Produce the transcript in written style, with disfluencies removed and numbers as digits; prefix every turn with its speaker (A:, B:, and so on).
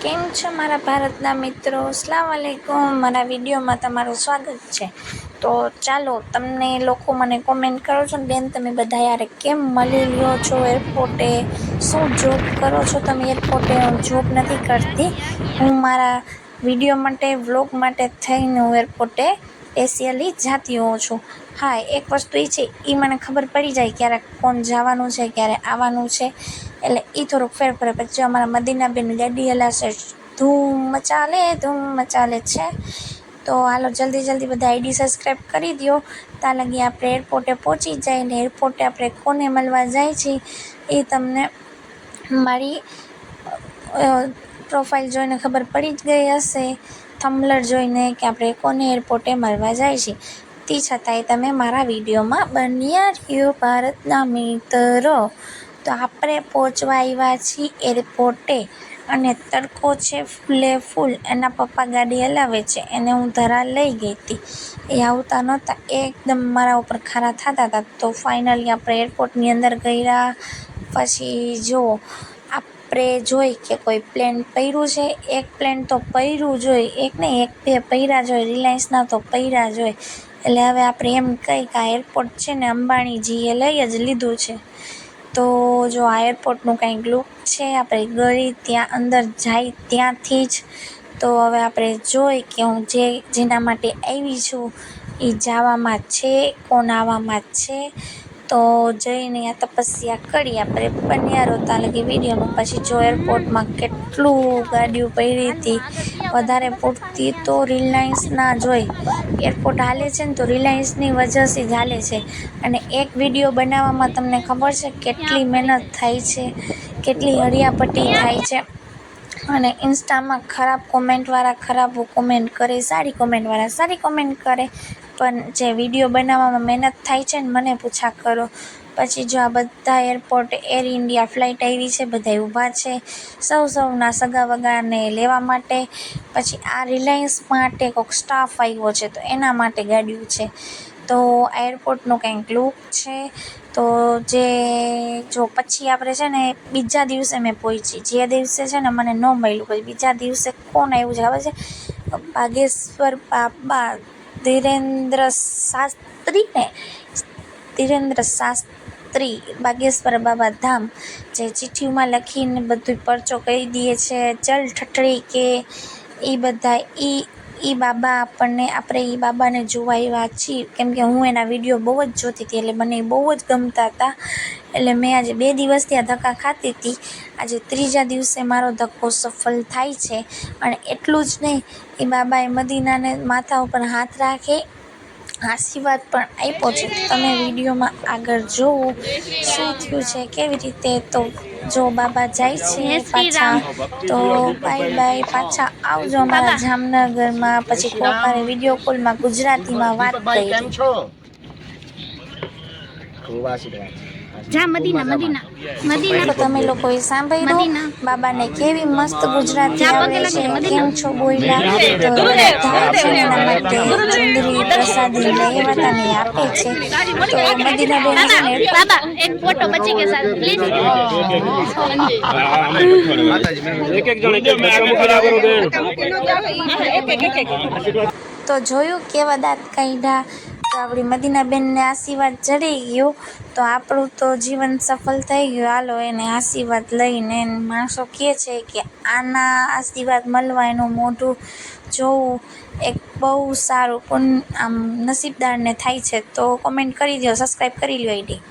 A: કેમ છો મારા ભારતના મિત્રો? અસ્સલામ વાલેકુમ. મારા વિડીયોમાં તમારું સ્વાગત છે. તો ચાલો, તમને લોકો મને કોમેન્ટ કરો છો ને, બેન તમે બધા યાર કેમ મળી લ્યો છો એરપોર્ટે? શું જોબ કરો છો તમે એરપોર્ટે? હું જોબ નથી કરતી, હું મારા વિડીયો માટે, વ્લોગ માટે થઈને હું એરપોર્ટે સ્પેશિયલી જાતી હોઉં છું. હા, એક વસ્તુ એ છે, એ મને ખબર પડી જાય ક્યારે કોણ જવાનું છે, ક્યારે આવવાનું છે, એટલે એ થોડુંક ફેર પડે. પછી અમારા મદીનાબેન ગાડી હલાવશે, ધૂમ મચાલે છે. તો હાલો, જલ્દી બધા આઈડી સબસ્ક્રાઈબ કરી દો. ત્યાં લગી આપણે એરપોર્ટે પહોંચી જાય ને એરપોર્ટે આપણે કોને મળવા જાય છે એ તમને મારી પ્રોફાઇલ જોઈને ખબર પડી જ ગઈ હશે, થંબનેલ જોઈને, કે આપણે કોને એરપોર્ટે મળવા જાય છે. તે છતાંય તમે મારા વિડીયોમાં બન્યા રહ્યો ભારતના મિત્રો. તો આપણે પહોંચવા આવ્યા છીએ એરપોર્ટે અને તડકો છે ફૂલે ફૂલ. એના પપ્પા ગાડી હલાવે છે, એને હું ધરા લઈ ગઈ હતી, એ આવતા નહોતા, એકદમ મારા ઉપર ખારા થતા હતા. તો ફાઇનલી આપણે એરપોર્ટની અંદર ગયા. પછી જો આપણે જોઈ કે કોઈ પ્લેન પડ્યું છે, એક પ્લેન તો પડ્યું જોઈ, એક નહીં એક બે પડ્યા જોઈ, રિલાયન્સના તો પડ્યા જોઈ. એટલે હવે આપણે એમ કહી કે આ એરપોર્ટ છે ને અંબાણીજીએ લઈ જ લીધું છે. તો જો આ એરપોર્ટનું કંઈક લુક છે, આપણે ગળી ત્યાં અંદર જાય ત્યાંથી જ. તો હવે આપણે જોઈ કે હું જેના માટે આવી છું એ જવામાં છે, કોણ આવવામાં છે. તો જઈને આ તપસ્યા કરી આપણે બન્યા રોતા લગી વિડીયોમાં. પછી જો એરપોર્ટમાં કેટલું ગાડીઓ પડી હતી, વધારે પૂરતી તો રિલાયન્સના જોઈ. એરપોર્ટ હાલે છે ને તો રિલાયન્સની વજહથી જ હાલે છે. અને એક વિડીયો બનાવવામાં તમને ખબર છે કેટલી મહેનત થાય છે, કેટલી હડિયાપટ્ટી થાય છે. અને ઇન્સ્ટામાં ખરાબ કોમેન્ટવાળા ખરાબ કોમેન્ટ કરે, સારી કોમેન્ટવાળા સારી કોમેન્ટ કરે, પણ જે વિડીયો બનાવવામાં મહેનત થાય છે ને, મને પૂછા કરો. પછી જો આ બધા એરપોર્ટ એર ઇન્ડિયા ફ્લાઇટ આવી છે, બધા ઊભા છે સૌના સગા વગાને લેવા માટે. પછી આ રિલાયન્સ માટે કોઈક સ્ટાફ આવ્યો છે, તો એના માટે ગાડીઓ છે. તો આ એરપોર્ટનું કંઈક લુક છે. તો જો પછી આપણે છે ને બીજા દિવસે મેં પહોંચી, જે દિવસે છે ને મને ન મળ્યું, પછી બીજા દિવસે કોણ આવ્યું છે ખબર છે? બાગેશ્વર બાબા ધીરેન્દ્ર શાસ્ત્રી બાગેશ્વર બાબા ધામ, જે ચિઠ્ઠીમાં લખીને બધું પરચો કહી દે છે, ચલ ઠઠડી કે એ બધા એ બાબા આપણે એ બાબાને જોવા આવ્યા છીએ. કેમ કે હું એના વિડીયો બહુ જ જોતી હતી, એટલે મને બહુ જ ગમતા હતા. એટલે મેં આજે 2 દિવસ ત્યાં ધક્કા ખાતી હતી, આજે ત્રીજા દિવસે મારો ધક્કો સફળ થાય છે. અને એટલું જ નહીં, એ બાબાએ મદીનાને માથા ઉપર હાથ રાખે આશીર્વાદ પણ આપ્યો છે. તમે વિડીયોમાં આગળ જોવો શું થયું છે, કેવી રીતે. તો જો બાબા જાય છે પાછા, તો બાય પાછા આવજો અમારા જામનગરમાં. પછી કોકારે વિડીયો કોલમાં ગુજરાતીમાં વાત કરી. તો તમે લોકોએ સાંભળ્યું બાબાને કેવી મસ્ત ગુજરાતી આવડે છે, કેમ છો બોયલા. તો બધા છે એના માટે ચુંદડી પ્રસાદી લઈ આવ્યા ને આપે છે. તો મદીનાબેન છે ને
B: એક ફોટો બચી કે સાથ પ્લીઝ
A: તો જોયું કેવા દાંત કાઢ્યા. તો આપણી મદીનાબેનને આશીર્વાદ જડી ગયું, તો આપણું તો જીવન સફળ થઈ ગયું. હાલો એને આશીર્વાદ લઈને. માણસો કહે છે કે આના આશીર્વાદ મળવા એનું મોઢું જોવું એક બહુ સારું આમ નસીબદારને થાય છે. તો કોમેન્ટ કરી દો, સબસ્ક્રાઈબ કરી લો આઈડી.